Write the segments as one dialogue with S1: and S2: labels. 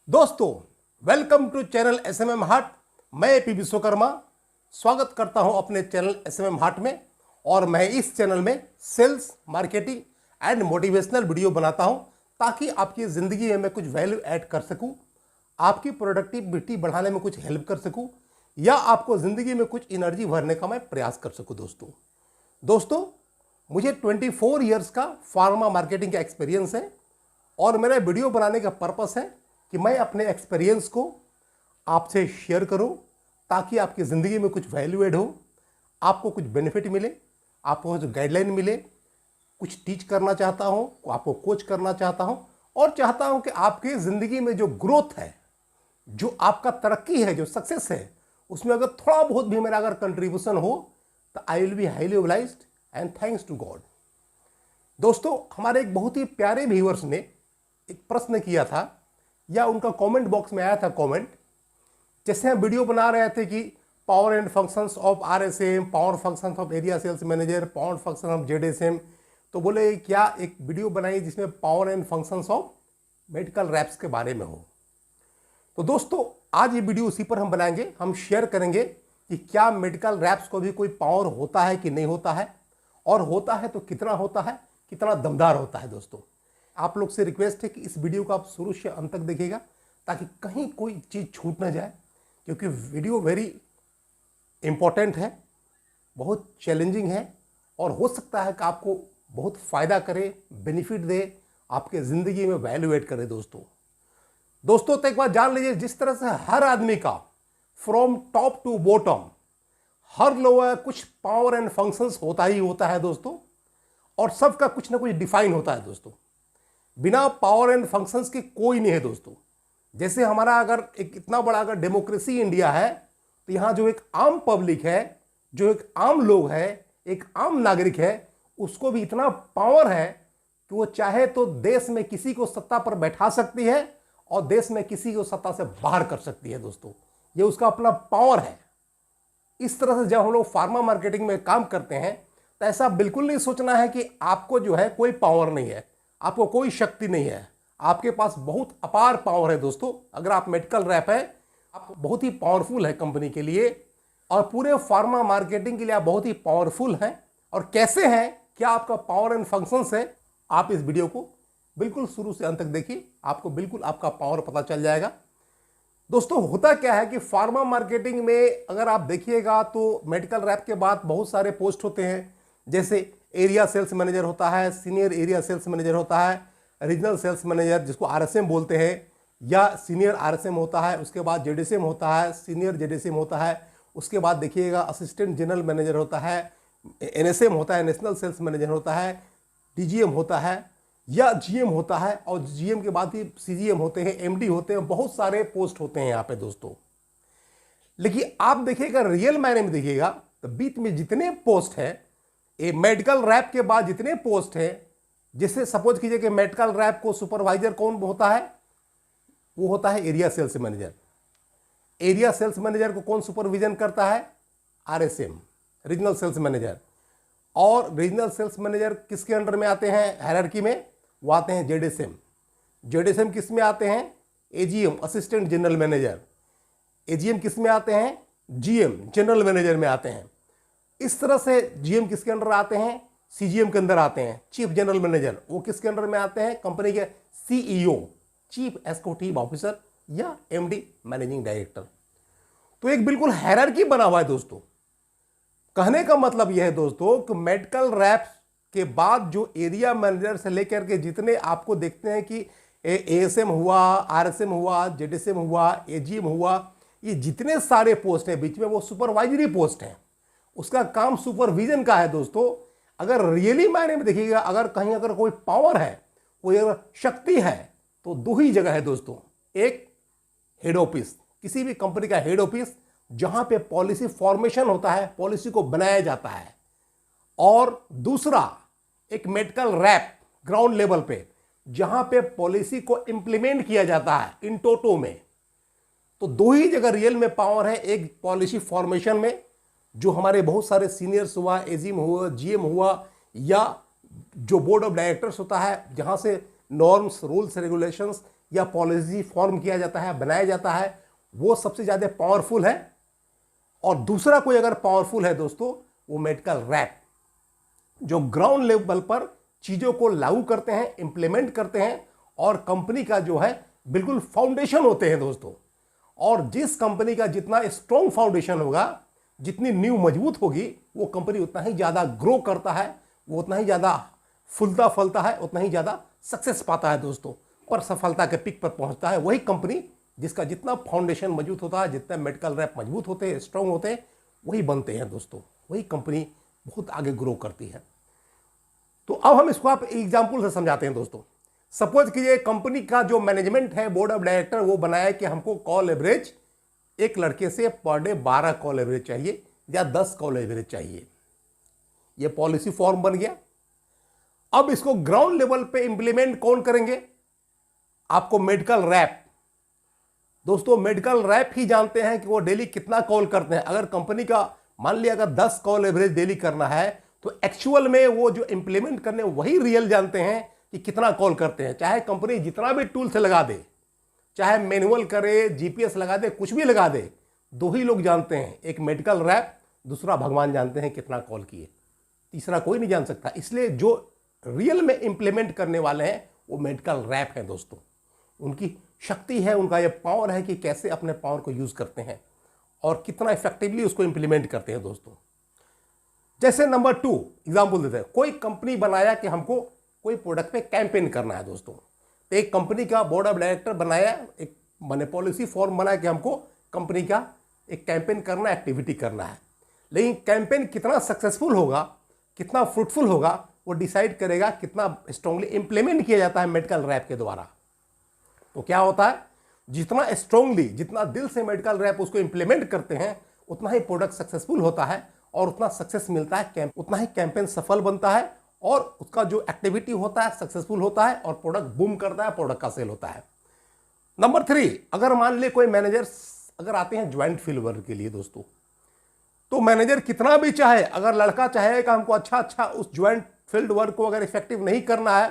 S1: दोस्तों, welcome to channel SMM heart. मैं P Vishwakarma स्वागत करता हूं अपने चैनल एसएमएम हार्ट में। और मैं इस चैनल में sales, marketing and motivational video बनाता हूं ताकि आपकी ज़िंदगी में मैं कुछ वैल्यू ऐड कर सकूं, आपकी प्रोडक्टिविटी बढ़ाने में कुछ हेल्प कर सकूं या आपको ज़िंदगी में कुछ एनर्जी भरने का मैं प्रयास कर सकूं। दोस्तों, मुझे 24 इयर्स का फार्मा मार्केटिंग का एक्सपीरियंस है और मेरा वीडियो बनाने का पर्पस है कि मैं अपने एक्सपीरियंस को आपसे शेयर करूं ताकि आपकी ज़िंदगी में कुछ वैल्यू ऐड हो, आपको कुछ बेनिफिट मिले, आपको कुछ गाइडलाइन मिले। कुछ टीच करना चाहता हूं, आपको कोच करना चाहता हूं और चाहता हूं कि आपकी ज़िंदगी में जो ग्रोथ है, जो आपका तरक्की है, जो सक्सेस है, उसमें अगर थोड़ा बहुत भी मेरा अगर कंट्रीब्यूशन हो तो I will be highly obliged and thanks to God. दोस्तों, हमारे एक बहुत ही प्यारे व्यूअर्स ने एक प्रश्न किया था या उनका कमेंट बॉक्स में आया था कमेंट। जैसे हम वीडियो बना रहे थे कि power and functions of RSM, power functions of area sales manager, power function of ZSM, तो बोले क्या एक वीडियो बनाई जिसमें power and functions of medical reps के बारे में हो। तो दोस्तों, आज ये वीडियो उसी पर हम बनाएंगे। हम शेयर करेंगे कि क्या मेडिकल रैप्स को भी कोई पावर होता है कि नहीं होता है, और होता है तो कितना होता है, कितना दमदार होता है। दोस्तों, आप लोग से रिक्वेस्ट है कि इस वीडियो को आप शुरू से अंत तक देखिएगा ताकि कहीं कोई चीज़ छूट ना जाए, क्योंकि वीडियो वेरी इंपॉर्टेंट है, बहुत चैलेंजिंग है और हो सकता है कि आपको बहुत फ़ायदा करे, बेनिफिट दे, आपके ज़िंदगी में वैल्यू ऐड करे। दोस्तों, तो एक बात जान लीजिए, जिस तरह से हर आदमी का फ्रॉम टॉप टू बॉटम हर लोग कुछ पावर एंड फंक्शंस होता ही होता है दोस्तों, और सबका कुछ ना कुछ डिफाइन होता है दोस्तों। बिना पावर एंड फंक्शंस के कोई नहीं है दोस्तों। जैसे हमारा अगर एक इतना बड़ा अगर डेमोक्रेसी इंडिया है, तो यहाँ जो एक आम पब्लिक है, जो एक आम लोग है, एक आम नागरिक है, उसको भी इतना पावर है कि वो चाहे तो देश में किसी को सत्ता पर बैठा सकती है और देश में किसी को सत्ता से बाहर कर सकती है। दोस्तों, ये उसका अपना पावर है। इस तरह से जब हम लोग फार्मा मार्केटिंग में काम करते हैं तो ऐसा बिल्कुल नहीं सोचना है कि आपको जो है कोई पावर नहीं है, आपको कोई शक्ति नहीं है। आपके पास बहुत अपार पावर है दोस्तों। अगर आप मेडिकल रैप है, आप बहुत ही पावरफुल है कंपनी के लिए और पूरे फार्मा मार्केटिंग के लिए आप बहुत ही पावरफुल हैं। और कैसे हैं, क्या आपका पावर एंड फंक्शंस है, आप इस वीडियो को बिल्कुल शुरू से अंत तक देखिए, आपको बिल्कुल आपका पावर पता चल जाएगा। दोस्तों, होता क्या है कि फार्मा मार्केटिंग में अगर आप देखिएगा तो मेडिकल रैप के बाद बहुत सारे पोस्ट होते हैं। जैसे एरिया सेल्स मैनेजर होता है, सीनियर एरिया सेल्स मैनेजर होता है, रीजनल सेल्स मैनेजर जिसको आरएसएम बोलते हैं, या सीनियर आरएसएम होता है। उसके बाद जेडीसीएम होता है, सीनियर जेडीसीएम होता है। उसके बाद देखिएगा असिस्टेंट जनरल मैनेजर होता है, एनएसएम होता है, नेशनल सेल्स मैनेजर होता है, डीजीएम होता है या जीएम होता है, और जीएम के बाद ही सीजीएम होते हैं, एमडी होते हैं। बहुत सारे पोस्ट होते हैं यहाँ पे दोस्तों। लेकिन आप देखिएगा, रियल मायने में देखिएगा तो बीच में जितने पोस्ट है, ये मेडिकल रैप के बाद जितने पोस्ट है, जैसे सपोज कीजिए कि मेडिकल रैप को सुपरवाइजर कौन होता है, वो होता है area sales manager. Area sales manager को कौन सुपरविजन करता है, आरएसएम, रीजनल सेल्स मैनेजर। और रीजनल सेल्स मैनेजर किसके अंडर में आते हैं हायरार्की में, वो आते हैं जेडीएसएम। जेडीएसएम किस में आते हैं, AGM, assistant general manager. AGM किस में आते हैं, जीएम, जनरल मैनेजर में आते हैं। इस तरह से जीएम किसके अंडर आते हैं, सीजीएम के अंदर आते हैं। चीफ जनरल मैनेजर वो किसके अंडर में आते हैं, कंपनी के सीईओ, चीफ एग्जीक्यूटिव ऑफिसर या एमडी, मैनेजिंग डायरेक्टर। तो एक बिल्कुल हायरार्की बना हुआ है दोस्तों। कहने का मतलब यह है दोस्तों कि मेडिकल रैप के बाद जो एरिया मैनेजर से लेकर के जितने आपको देखते हैं कि एएसएम हुआ, आरएसएम हुआ, जेडीएसएम हुआ, एजीएम हुआ, ये जितने सारे पोस्ट हैं बीच में, वो सुपरवाइजरी पोस्ट हैं। उसका काम सुपरविजन का है दोस्तों। अगर रियली मायने में देखिएगा, अगर कहीं अगर कोई पावर है, कोई अगर शक्ति है, तो दो ही जगह है दोस्तों। एक हेड ऑफिस, किसी भी कंपनी का हेड ऑफिस, जहां पे पॉलिसी फॉर्मेशन होता है, पॉलिसी को बनाया जाता है। और दूसरा एक मेडिकल रैप ग्राउंड लेवल पे, जहां पे पॉलिसी को इंप्लीमेंट किया जाता है इन टोटो में। तो दो ही जगह रियल में पावर है, एक पॉलिसी फॉर्मेशन में, जो हमारे बहुत सारे सीनियर्स हुआ, एजीएम हुआ, जीएम हुआ, या जो बोर्ड ऑफ डायरेक्टर्स होता है, जहां से नॉर्म्स, रूल्स, रेगुलेशंस या पॉलिसी फॉर्म किया जाता है, बनाया जाता है, वो सबसे ज़्यादा पावरफुल है। और दूसरा कोई अगर पावरफुल है दोस्तों, वो मेडिकल रैप, जो ग्राउंड लेवल पर चीज़ों को लागू करते हैं, इंप्लीमेंट करते हैं और कंपनी का जो है बिल्कुल फाउंडेशन होते हैं दोस्तों। और जिस कंपनी का जितना स्ट्रॉन्ग फाउंडेशन होगा, जितनी नींव मजबूत होगी, वो कंपनी उतना ही ज़्यादा ग्रो करता है, वो उतना ही ज़्यादा फूलता फलता है, उतना ही ज़्यादा सक्सेस पाता है दोस्तों, और सफलता के पिक पर पहुंचता है। वही कंपनी जिसका जितना फाउंडेशन मजबूत होता है, जितने मेडिकल रैप मजबूत होते हैं, स्ट्रॉन्ग होते हैं, वही बनते हैं दोस्तों, वही कंपनी बहुत आगे ग्रो करती है। तो अब हम इसको आप एग्जाम्पल से समझाते हैं दोस्तों। सपोज कीजिए कंपनी का जो मैनेजमेंट है, बोर्ड ऑफ डायरेक्टर, वो बनाया कि हमको कॉल एवरेज एक लड़के से पर डे 12 कॉल एवरेज चाहिए या 10 कॉल एवरेज चाहिए। ये पॉलिसी फॉर्म बन गया। अब इसको ग्राउंड लेवल पे इंप्लीमेंट कौन करेंगे? आपको मेडिकल रैप, दोस्तों मेडिकल रैप ही जानते हैं कि वो डेली कितना कॉल करते हैं। अगर कंपनी का मान लिया अगर 10 कॉल एवरेज डेली करना है, तो एक्चुअल में वो जो इंप्लीमेंट करने वही रियल जानते हैं कि कितना कॉल करते हैं। चाहे कंपनी जितना भी टूल से लगा दे, चाहे मैनुअल करे, जीपीएस लगा दे, कुछ भी लगा दे, दो ही लोग जानते हैं, एक मेडिकल रैप, दूसरा भगवान जानते हैं कितना कॉल किए, तीसरा कोई नहीं जान सकता। इसलिए जो रियल में इंप्लीमेंट करने वाले हैं वो मेडिकल रैप हैं दोस्तों। उनकी शक्ति है, उनका ये पावर है कि कैसे अपने पावर को यूज करते हैं और कितना इफेक्टिवली उसको इंप्लीमेंट करते हैं दोस्तों। जैसे नंबर 2 एग्जाम्पल देते हैं। कोई कंपनी बनाया कि हमको कोई प्रोडक्ट पे कैंपेन करना है दोस्तों, तो एक कंपनी का बोर्ड ऑफ डायरेक्टर बनाया, एक मैंने पॉलिसी फॉर्म बनाया कि हमको कंपनी का एक कैंपेन करना, एक्टिविटी करना है। लेकिन कैंपेन कितना सक्सेसफुल होगा, कितना फ्रूटफुल होगा, वो डिसाइड करेगा कितना स्ट्रांगली इंप्लीमेंट किया जाता है मेडिकल रैप के द्वारा। तो क्या होता है, जितना स्ट्रांगली, जितना दिल से मेडिकल रैप उसको इंप्लीमेंट करते हैं, उतना ही प्रोडक्ट सक्सेसफुल होता है और उतना सक्सेस मिलता है, उतना ही कैंपेन सफल बनता है और उसका जो एक्टिविटी होता है सक्सेसफुल होता है और प्रोडक्ट बूम करता है, प्रोडक्ट का सेल होता है। नंबर 3, अगर मान ले कोई मैनेजर अगर आते हैं ज्वाइंट फील्ड वर्क के लिए दोस्तों, तो मैनेजर कितना भी चाहे, अगर लड़का चाहे कि हमको अच्छा उस ज्वाइंट फील्ड वर्क को अगर इफेक्टिव नहीं करना है,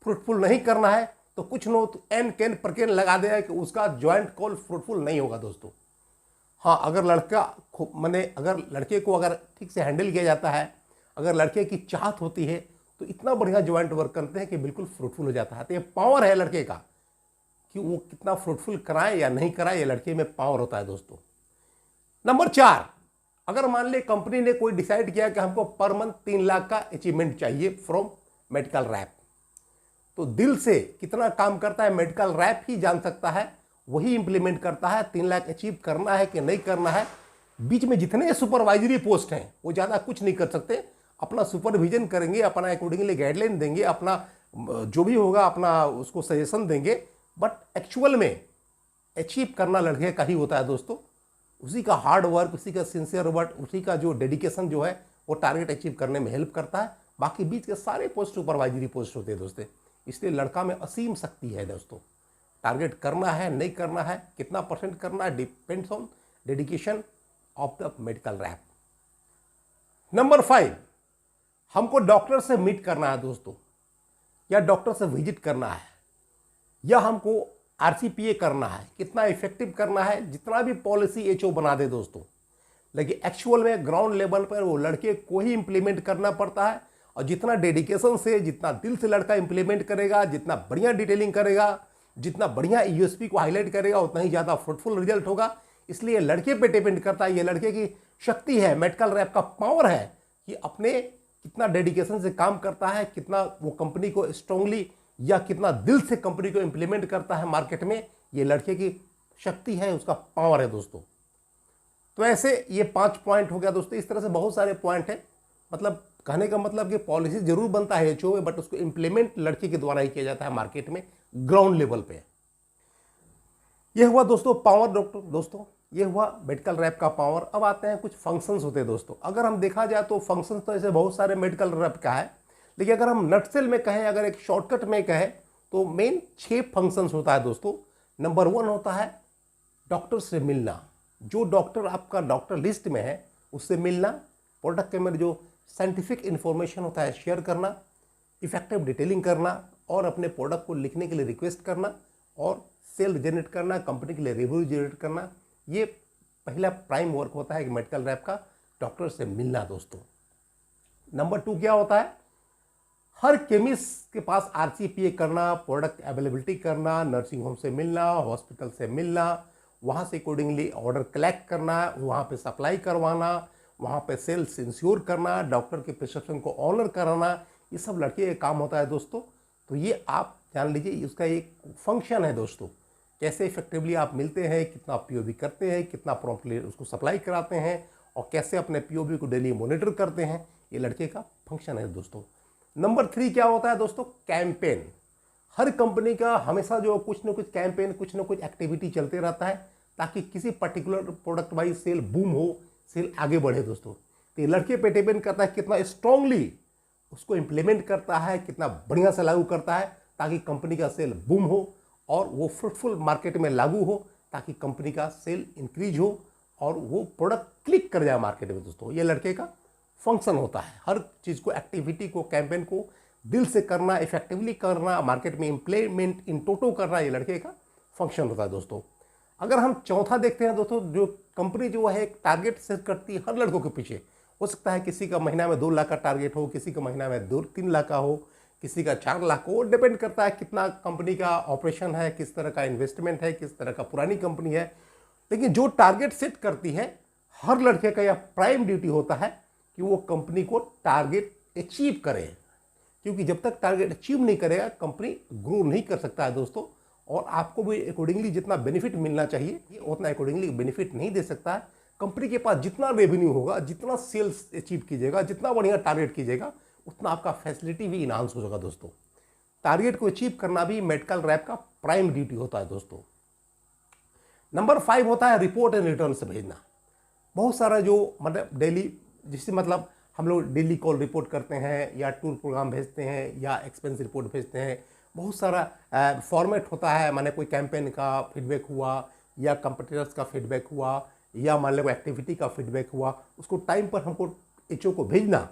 S1: फ्रूटफुल नहीं करना है, तो कुछ नो तो एन कैन प्रकेन लगा देगा कि उसका ज्वाइंट कॉल फ्रूटफुल नहीं होगा दोस्तों। हाँ, अगर लड़का मैंने अगर लड़के को अगर ठीक से हैंडल किया जाता है, अगर लड़के की चाहत होती है, तो इतना बढ़िया ज्वाइंट वर्क करते हैं कि बिल्कुल फ्रूटफुल हो जाता है। तो ये पावर है लड़के का कि वो कितना फ्रूटफुल कराए या नहीं कराए, ये लड़के में पावर होता है दोस्तों। नंबर 4, अगर मान ले कंपनी ने कोई डिसाइड किया कि हमको पर मंथ 3 लाख का अचीवमेंट चाहिए फ्रॉम मेडिकल रैप, तो दिल से कितना काम करता है मेडिकल रैप ही जान सकता है, वही इंप्लीमेंट करता है। 3 लाख अचीव करना है कि नहीं करना है, बीच में जितने सुपरवाइजरी पोस्ट हैं वो ज़्यादा कुछ नहीं कर सकते, अपना सुपरविजन करेंगे, अपना अकॉर्डिंगली गाइडलाइन देंगे, अपना जो भी होगा अपना उसको सजेशन देंगे, बट एक्चुअल में अचीव करना लड़के का ही होता है दोस्तों। उसी का हार्ड वर्क, उसी का सिंसियर वर्क, उसी का जो डेडिकेशन जो है वो टारगेट अचीव करने में हेल्प करता है। बाकी बीच के सारे पोस्ट सुपरवाइजरी पोस्ट होते हैं दोस्तों। इसलिए लड़का में असीम शक्ति है दोस्तों। टारगेट करना है, नहीं करना है, कितना परसेंट करना है, depends on dedication of the medical rap. Number 5, हमको डॉक्टर से मीट करना है दोस्तों, या डॉक्टर से विजिट करना है, या हमको आरसीपीए करना है, कितना इफेक्टिव करना है, जितना भी पॉलिसी एचओ बना दे दोस्तों, लेकिन एक्चुअल में ग्राउंड लेवल पर वो लड़के को ही इंप्लीमेंट करना पड़ता है। और जितना डेडिकेशन से, जितना दिल से लड़का इंप्लीमेंट करेगा, जितना बढ़िया डिटेलिंग करेगा, जितना बढ़िया यूएसपी को हाईलाइट करेगा, उतना ही ज़्यादा फ्रूटफुल रिजल्ट होगा। इसलिए लड़के पे डिपेंड करता है, ये लड़के की शक्ति है, मेडिकल रैप का पावर है कि अपने कितना डेडिकेशन से काम करता है, कितना वो कंपनी को स्ट्रांगली या कितना दिल से कंपनी को इंप्लीमेंट करता है मार्केट में, ये लड़के की शक्ति है, उसका पावर है दोस्तों। तो ऐसे ये 5 पॉइंट हो गया दोस्तों। इस तरह से बहुत सारे पॉइंट हैं। मतलब कहने का मतलब कि पॉलिसी जरूर बनता है एचओ में, बट उसको इंप्लीमेंट लड़के के द्वारा ही किया जाता है मार्केट में, ग्राउंड लेवल पे। ये हुआ दोस्तों पावर दोस्तों, ये हुआ मेडिकल रैप का पावर। अब आते हैं कुछ फंक्शंस होते हैं दोस्तों। अगर हम देखा जाए तो फंक्शंस तो ऐसे बहुत सारे मेडिकल रैप का है, लेकिन अगर हम नटसेल में कहें, अगर एक शॉर्टकट में कहें, तो मेन 6 फंक्शंस होता है दोस्तों। नंबर 1 होता है डॉक्टर से मिलना। जो डॉक्टर आपका डॉक्टर लिस्ट में है उससे मिलना, प्रोडक्ट के में जो साइंटिफिक इंफॉर्मेशन होता है शेयर करना, इफेक्टिव डिटेलिंग करना और अपने प्रोडक्ट को लिखने के लिए रिक्वेस्ट करना और सेल जनरेट करना, कंपनी के लिए रेवेन्यू जनरेट करना, ये पहला प्राइम वर्क होता है कि मेडिकल रैप का, डॉक्टर से मिलना दोस्तों। नंबर 2 क्या होता है, हर केमिस्ट के पास RCPA करना, प्रोडक्ट अवेलेबिलिटी करना, नर्सिंग होम से मिलना, हॉस्पिटल से मिलना, वहाँ से अकॉर्डिंगली ऑर्डर कलेक्ट करना, वहाँ पे सप्लाई करवाना, वहाँ पे सेल्स इंश्योर करना, डॉक्टर के प्रिस्क्रिप्शन को ऑनर कराना, ये सब लड़के का काम होता है दोस्तों। तो ये आप जान लीजिए, उसका एक फंक्शन है दोस्तों, कैसे इफेक्टिवली आप मिलते हैं, कितना POV करते हैं, कितना प्रॉम्प्टली उसको सप्लाई कराते हैं, और कैसे अपने POV को डेली मॉनिटर करते हैं, ये लड़के का फंक्शन है दोस्तों। नंबर 3 क्या होता है दोस्तों, कैंपेन। हर कंपनी का हमेशा जो कुछ ना कुछ कैंपेन, कुछ ना कुछ एक्टिविटी चलते रहता है, ताकि किसी particular product wise sale boom हो, सेल आगे बढ़े दोस्तों। तो ये लड़के पे डिपेंड करता है कितना स्ट्रांगली उसको इम्प्लीमेंट करता है, कितना बढ़िया से लागू करता है, ताकि कंपनी का सेल बूम हो और वो फ्रूटफुल मार्केट में लागू हो, ताकि कंपनी का सेल इंक्रीज हो और वो प्रोडक्ट क्लिक कर जाए मार्केट में दोस्तों। ये लड़के का फंक्शन होता है, हर चीज़ को, एक्टिविटी को, कैंपेन को दिल से करना, इफेक्टिवली करना, मार्केट में इम्प्लीमेंट इन टोटो करना, ये लड़के का फंक्शन होता है दोस्तों। अगर हम चौथा देखते हैं दोस्तों, जो कंपनी जो है एक टारगेट सेट करती है हर लड़कों के पीछे, हो सकता है किसी का महीना में 2 लाख का टारगेट हो, किसी का महीना में 2-3 लाख का हो, किसी का 4 लाख हो, डिपेंड करता है कितना कंपनी का ऑपरेशन है, किस तरह का इन्वेस्टमेंट है, किस तरह का पुरानी कंपनी है। लेकिन जो टारगेट सेट करती है हर लड़के का यह प्राइम ड्यूटी होता है कि वो कंपनी को टारगेट अचीव करे, क्योंकि जब तक टारगेट अचीव नहीं करेगा कंपनी ग्रो नहीं कर सकता है दोस्तों। और आपको भी अकॉर्डिंगली जितना बेनिफिट मिलना चाहिए ये उतना अकॉर्डिंगली बेनिफिट नहीं दे सकता है। कंपनी के पास जितना रेवेन्यू होगा, जितना सेल्स अचीव कीजिएगा, जितना बढ़िया टारगेट कीजिएगा, उतना आपका फैसिलिटी भी इनहांस हो जाएगा दोस्तों। टारगेट को अचीव करना भी मेडिकल रैप का प्राइम ड्यूटी होता है दोस्तों। नंबर 5 होता है रिपोर्ट एंड रिटर्न से भेजना। बहुत सारा जो मतलब डेली, जिससे मतलब हम लोग डेली कॉल रिपोर्ट करते हैं, या टूर प्रोग्राम भेजते हैं, या एक्सपेंस रिपोर्ट भेजते हैं, बहुत सारा फॉर्मेट होता है। माने कोई कैंपेन का फीडबैक हुआ, या कंपटीटर्स का फीडबैक हुआ, या मान लो एक्टिविटी का फीडबैक हुआ, उसको टाइम पर हमको HO को भेजना,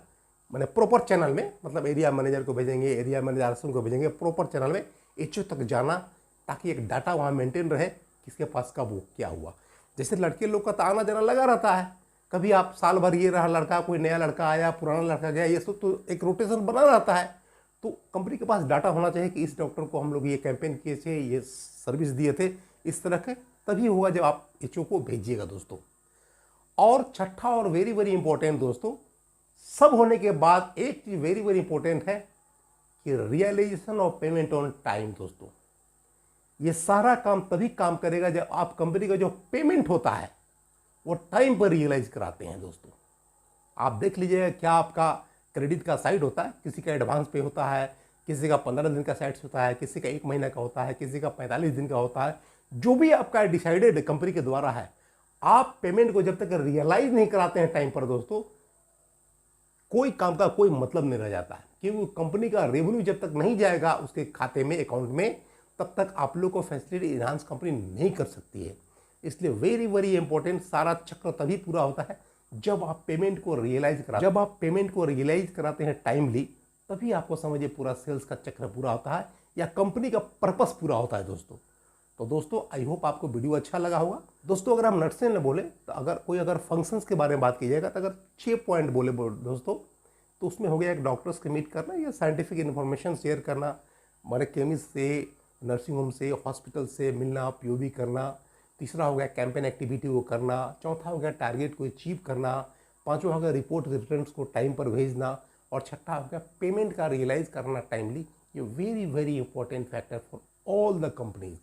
S1: माने प्रॉपर चैनल में, मतलब एरिया मैनेजर को भेजेंगे, एरिया मैनेजर को भेजेंगे, प्रॉपर चैनल में HO तक जाना, ताकि एक डाटा वहाँ मेंटेन रहे, किसके पास कब वो क्या हुआ। जैसे लड़के लोग का तो आना जाना लगा रहता है, कभी आप साल भर ये रहा लड़का, कोई नया लड़का आया, पुराना लड़का गया, ये सब तो एक रोटेशन बना रहता है। तो कंपनी के पास डाटा होना चाहिए कि इस डॉक्टर को हम लोग ये कैंपेन किए थे, ये सर्विस दिए थे, इस तरह के, तभी होगा जब आप HO को भेजिएगा दोस्तों। और छठा और वेरी वेरी इंपॉर्टेंट दोस्तों, सब होने के बाद एक चीज वेरी वेरी इंपॉर्टेंट है कि realisation of payment on time दोस्तों। ये सारा काम तभी काम करेगा जब आप कंपनी का जो पेमेंट होता है वो टाइम पर रियलाइज कराते हैं दोस्तों। आप देख लीजिएगा, क्या आपका क्रेडिट का साइड होता है, किसी का एडवांस पे होता है, किसी का 15 दिन का साइड होता है, किसी का 1 महीना का होता है, किसी का 45 दिन का होता है। जो भी आपका डिसाइडेड कंपनी के द्वारा है, आप पेमेंट को जब तक रियलाइज नहीं कराते हैं टाइम पर दोस्तों, कोई काम का कोई मतलब नहीं रह जाता है। क्योंकि कंपनी का रेवेन्यू जब तक नहीं जाएगा उसके खाते में, अकाउंट में, तब तक आप लोग को फैसिलिटी इनहांस कंपनी नहीं कर सकती है। इसलिए वेरी वेरी इंपॉर्टेंट, सारा चक्र तभी पूरा होता है जब आप पेमेंट को रियलाइज कराते हैं टाइमली, तभी आपको समझिए पूरा सेल्स का चक्र पूरा होता है, या कंपनी का पर्पस पूरा होता है दोस्तों। तो दोस्तों आई होप आपको वीडियो अच्छा लगा होगा। दोस्तों अगर हम नर्सिंग में बोले तो अगर फंक्शंस के बारे में बात की जाएगा, तो अगर 6 पॉइंट बोले दोस्तों, तो उसमें हो गया एक डॉक्टर्स के मीट करना, या साइंटिफिक इन्फॉर्मेशन शेयर करना, हमारे केमिस्ट से, नर्सिंग होम से, हॉस्पिटल से मिलना, POV करना। तीसरा हो गया कैंपेन एक्टिविटी को करना। चौथा हो गया टारगेट को अचीव करना। पांचवा हो गया रिपोर्ट रिटर्न्स को टाइम पर भेजना। और छठा हो गया पेमेंट का रियलाइज करना टाइमली। ये very very important factor for all the companies.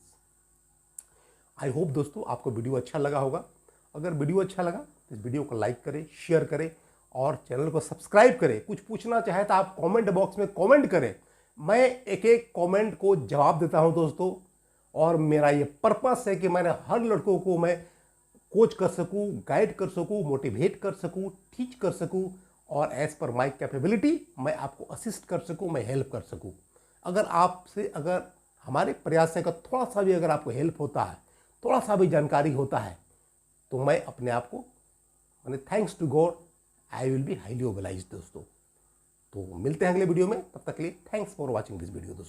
S1: I hope दोस्तों आपको वीडियो अच्छा लगा होगा। अगर वीडियो अच्छा लगा तो इस वीडियो को लाइक करें, शेयर करें और चैनल को सब्सक्राइब करें। कुछ पूछना चाहे तो आप कमेंट बॉक्स में कमेंट करें, मैं एक एक कमेंट को जवाब देता हूं दोस्तों। और मेरा ये पर्पस है कि मैंने हर लड़कों को मैं कोच कर सकूं, गाइड कर सकूं, मोटिवेट कर सकूं, टीच कर सकूं, और एज पर माई कैपेबिलिटी मैं आपको असिस्ट कर सकूं, मैं हेल्प कर सकूं। अगर हमारे प्रयास से थोड़ा सा भी अगर आपको हेल्प होता है, थोड़ा सा भी जानकारी होता है, तो मैं अपने आप को मैंने thanks to God I will be highly obliged दोस्तों। तो मिलते हैं अगले वीडियो में, तब तक के लिए thanks for watching this video दोस्तों।